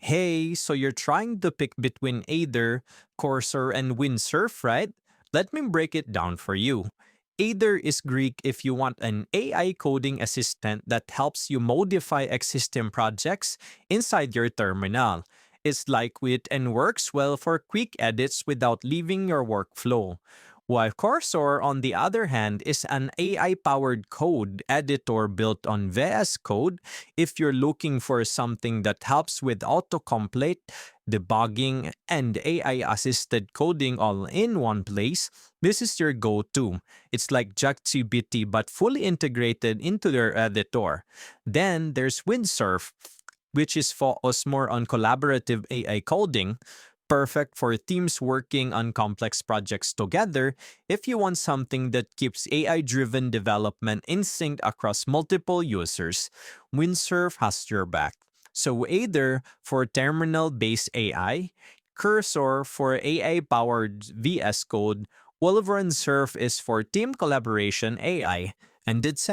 Hey, so you're trying to pick between Aider, Cursor, and Windsurf, right? Let me break it down for you. Aider is Greek if you want an AI coding assistant that helps you modify existing projects inside your terminal. It's lightweight and works well for quick edits without leaving your workflow. While Cursor, on the other hand, is an AI powered code editor built on VS Code if you're looking for something that helps with autocomplete, debugging, and AI-assisted coding all in one place, this is your go-to. It's like ChatGPT but fully integrated into their editor. Then there's Windsurf, which is focused more on collaborative AI coding, perfect for teams working on complex projects together if you want something that keeps AI-driven development in sync across multiple users. Windsurf has your back. So either for terminal-based AI, Cursor for AI-powered VS Code, while Windsurf is for team collaboration AI. And it's